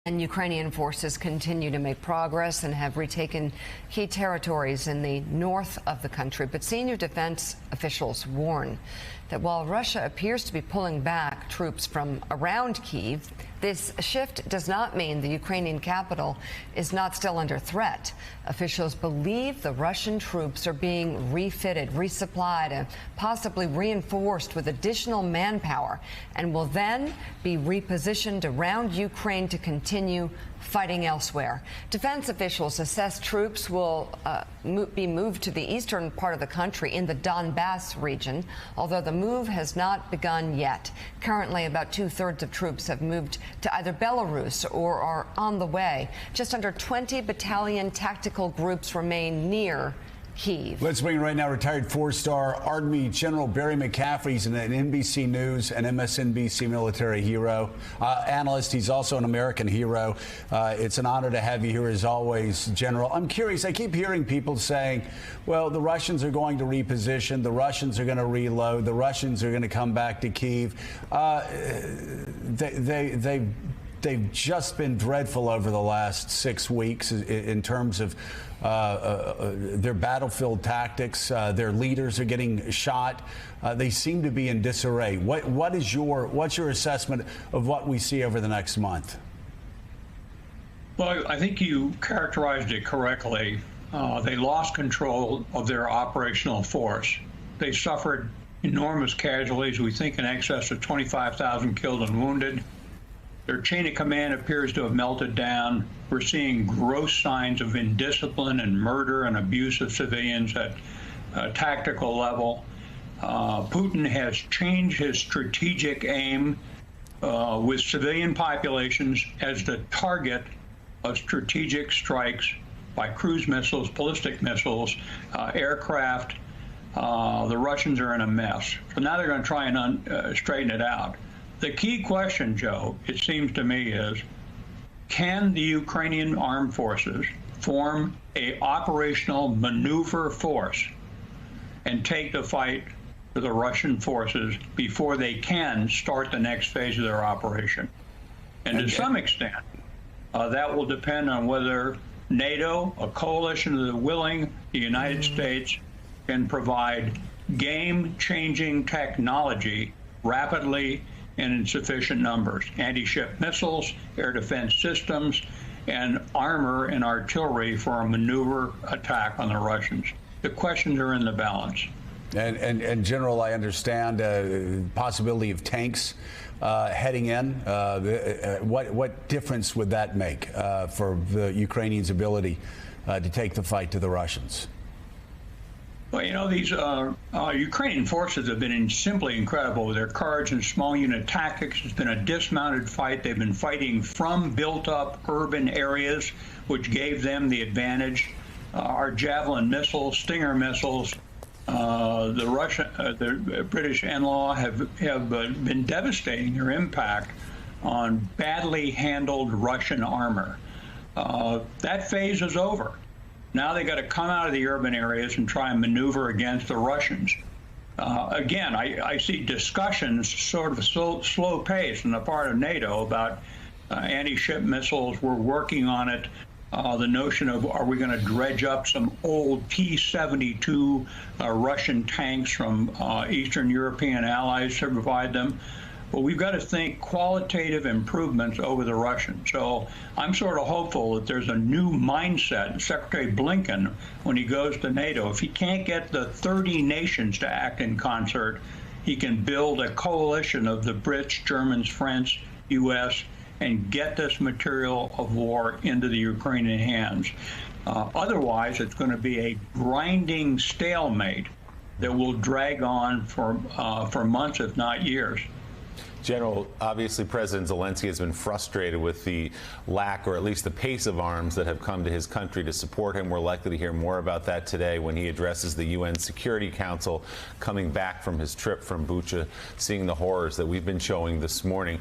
And Ukrainian forces continue to make progress and have retaken key territories in the north of the country. But senior defense officials warn that while Russia appears to be pulling back troops from around Kyiv, this shift does not mean the Ukrainian capital is not still under threat. Officials believe the Russian troops are being refitted, resupplied, and possibly reinforced with additional manpower, and will then be repositioned around Ukraine to continue fighting elsewhere. Defense officials assess troops will be moved to the eastern part of the country in the Donbass region, although the move has not begun yet. Currently, about two-thirds of troops have moved to either Belarus or are on the way. Just under 20 battalion tactical groups remain near Kyiv. Let's bring in right now retired four-star Army General Barry McCaffrey. He's an NBC News and MSNBC military hero, analyst. He's also an American hero. It's an honor to have you here as always, General. I'm curious. I keep hearing people saying, well, the Russians are going to reposition. The Russians are going to reload. The Russians are going to come back to Kyiv. They've just been dreadful over the last 6 weeks in terms of their battlefield tactics. Their leaders are getting shot. They seem to be in disarray. What's your assessment of what we see over the next month? Well, I think you characterized it correctly. They lost control of their operational force. They suffered enormous casualties. We think in excess of 25,000 killed and wounded. Their chain of command appears to have melted down. We're seeing gross signs of indiscipline and murder and abuse of civilians at a tactical level. Putin has changed his strategic aim with civilian populations as the target of strategic strikes by cruise missiles, ballistic missiles, aircraft. The Russians are in a mess. So now they're going to try and straighten it out. The key question, Joe, it seems to me, is can the Ukrainian armed forces form an operational maneuver force and take the fight to the Russian forces before they can start the next phase of their operation? And to some extent, that will depend on whether NATO, a coalition of the willing, the United States, can provide game-changing technology rapidly and in sufficient numbers. Anti-ship missiles, air defense systems, and armor and artillery for a maneuver attack on the Russians. The questions are in the balance. And General, I understand possibility of tanks heading in. What difference would that make for the Ukrainians' ability to take the fight to the Russians? Well, you know, these Ukrainian forces have been simply incredible with their courage and small unit tactics. It's been a dismounted fight. They've been fighting from built-up urban areas, which gave them the advantage. Our Javelin missiles, Stinger missiles, the British NLAW have been devastating. Their impact on badly handled Russian armor. That phase is over. Now they got to come out of the urban areas and try and maneuver against the Russians. Again, I see discussions sort of slow pace on the part of NATO about anti-ship missiles. We're working on it. The notion of are we going to dredge up some old T-72 Russian tanks from Eastern European allies to provide them? Well, we've got to think qualitative improvements over the Russians. So I'm sort of hopeful that there's a new mindset. Secretary Blinken, when he goes to NATO, if he can't get the 30 nations to act in concert, he can build a coalition of the Brits, Germans, French, U.S., and get this material of war into the Ukrainian hands. Otherwise, it's going to be a grinding stalemate that will drag on for months, if not years. General, obviously President Zelensky has been frustrated with the lack, or at least the pace of arms that have come to his country to support him. We're likely to hear more about that today when he addresses the UN Security Council, coming back from his trip from Bucha, seeing the horrors that we've been showing this morning.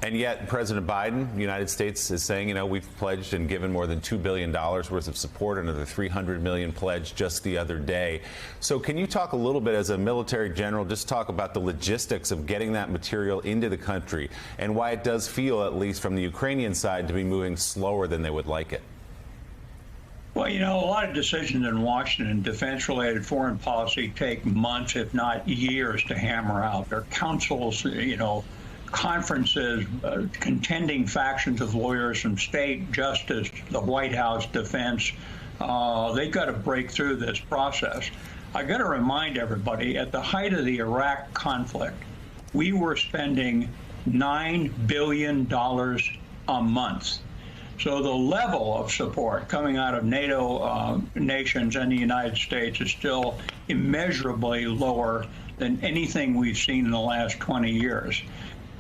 And yet President Biden, the United States, is saying, we've pledged and given more than $2 billion worth of support, another $300 million pledged just the other day. So can you talk a little bit, as a military general, just talk about the logistics of getting that material into the country and why it does feel, at least from the Ukrainian side, to be moving slower than they would like it? Well, a lot of decisions in Washington, defense-related foreign policy, take months, if not years, to hammer out. There are councils, conferences, contending factions of lawyers from state, justice, the White House, defense. They've got to break through this process. I got to remind everybody, at the height of the Iraq conflict, we were spending $9 billion a month. So the level of support coming out of NATO nations and the United States is still immeasurably lower than anything we've seen in the last 20 years.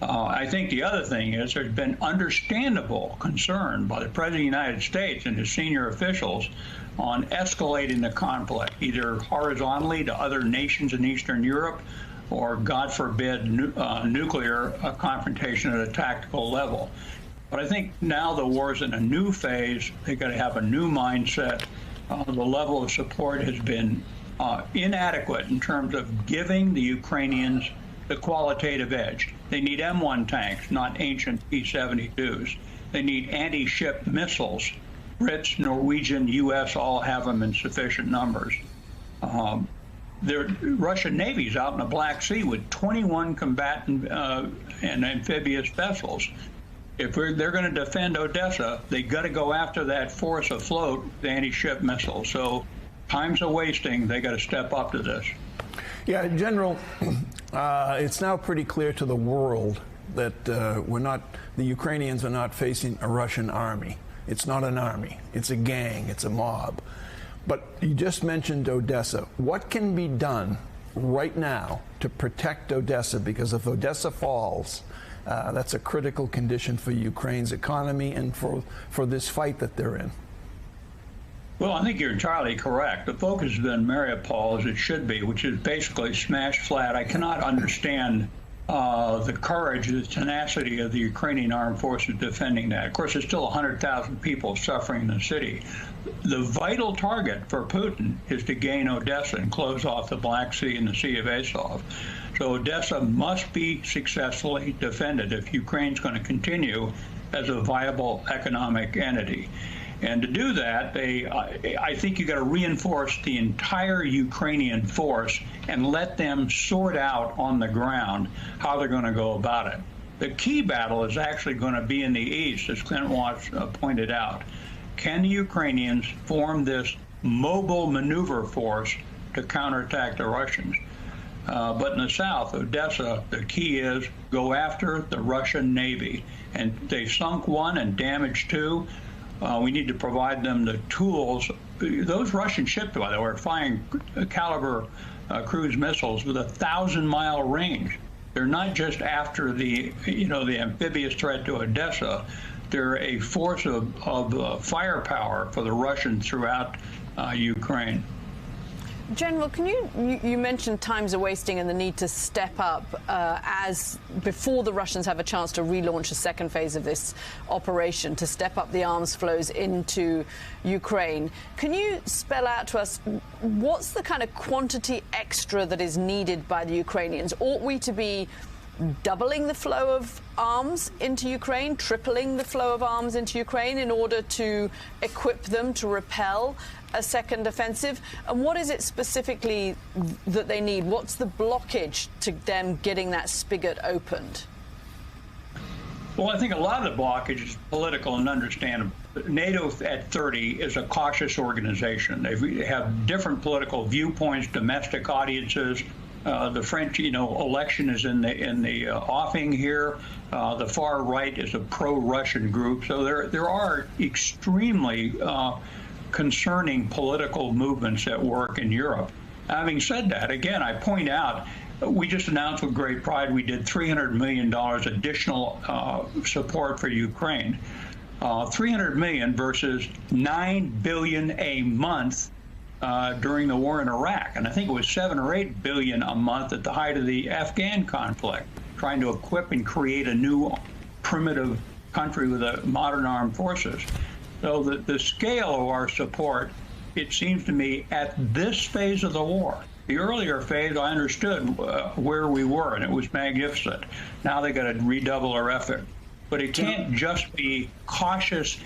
I think the other thing is there's been understandable concern by the President of the United States and his senior officials on escalating the conflict, either horizontally to other nations in Eastern Europe or, God forbid, nuclear confrontation at a tactical level. But I think now the war's in a new phase. They've got to have a new mindset. The level of support has been inadequate in terms of giving the Ukrainians the qualitative edge. They need M1 tanks, not ancient P-72s. They need anti-ship missiles. Brits, Norwegian, U.S. all have them in sufficient numbers. The Russian Navy's out in the Black Sea with 21 combatant and amphibious vessels. If they're going to defend Odessa, they got to go after that force afloat, the anti-ship missiles. So time's a wasting. They got to step up to this. Yeah, General, it's now pretty clear to the world that the Ukrainians are not facing a Russian army. It's not an army. It's a gang. It's a mob. But you just mentioned Odessa. What can be done right now to protect Odessa? Because if Odessa falls, that's a critical condition for Ukraine's economy and for this fight that they're in. Well, I think you're entirely correct. The focus has been Mariupol, as it should be, which is basically smashed flat. I cannot understand the courage, the tenacity of the Ukrainian armed forces defending that. Of course, there's still 100,000 people suffering in the city. The vital target for Putin is to gain Odessa and close off the Black Sea and the Sea of Azov. So Odessa must be successfully defended if Ukraine's going to continue as a viable economic entity. And to do that, I think you got to reinforce the entire Ukrainian force and let them sort out on the ground how they're going to go about it. The key battle is actually going to be in the east, as Clint Watts pointed out. Can the Ukrainians form this mobile maneuver force to counterattack the Russians? But in the south, Odessa, the key is go after the Russian Navy. And they sunk one and damaged two. We need to provide them the tools. Those Russian ships, by the way, are firing caliber cruise missiles with a 1,000-mile range. They're not just after the amphibious threat to Odessa. They're a force of firepower for the Russians throughout Ukraine. General, can you mentioned times are wasting and the need to step up as before the Russians have a chance to relaunch a second phase of this operation, to step up the arms flows into Ukraine. Can you spell out to us what's the kind of quantity extra that is needed by the Ukrainians? Ought we to be doubling the flow of arms into Ukraine, tripling the flow of arms into Ukraine in order to equip them to repel a second offensive? And what is it specifically that they need? What's the blockage to them getting that spigot opened? Well, I think a lot of the blockage is political and understandable. NATO at 30 is a cautious organization. They have different political viewpoints, domestic audiences. The French, election is in the offing here. The far right is a pro-Russian group. So there are extremely concerning political movements at work in Europe. Having said that, again, I point out, we just announced with great pride we did $300 million additional support for Ukraine. $300 million versus $9 billion a month during the war in Iraq. And I think it was $7 or $8 billion a month at the height of the Afghan conflict, trying to equip and create a new primitive country with a modern armed forces. So the scale of our support, it seems to me, at this phase of the war. The earlier phase, I understood where we were, and it was magnificent. Now they got to redouble our effort. But it can't just be cautious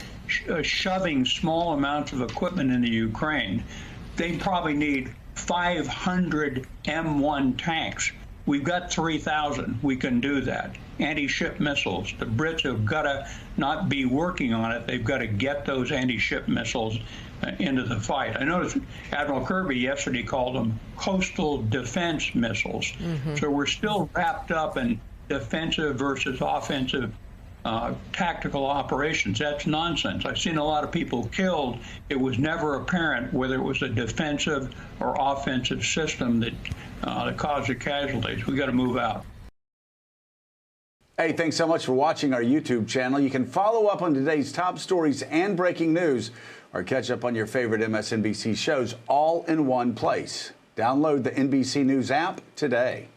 shoving small amounts of equipment into Ukraine. They probably need 500 M1 tanks. We've got 3,000. We can do that. Anti-ship missiles. The Brits have got to not be working on it. They've got to get those anti-ship missiles into the fight. I noticed Admiral Kirby yesterday called them coastal defense missiles. So we're still wrapped up in defensive versus offensive tactical operations. That's nonsense. I've seen a lot of people killed. It was never apparent whether it was a defensive or offensive system that caused the casualties. We got to move out. Hey, thanks so much for watching our YouTube channel. You can follow up on today's top stories and breaking news, or catch up on your favorite MSNBC shows all in one place. Download the NBC News app today.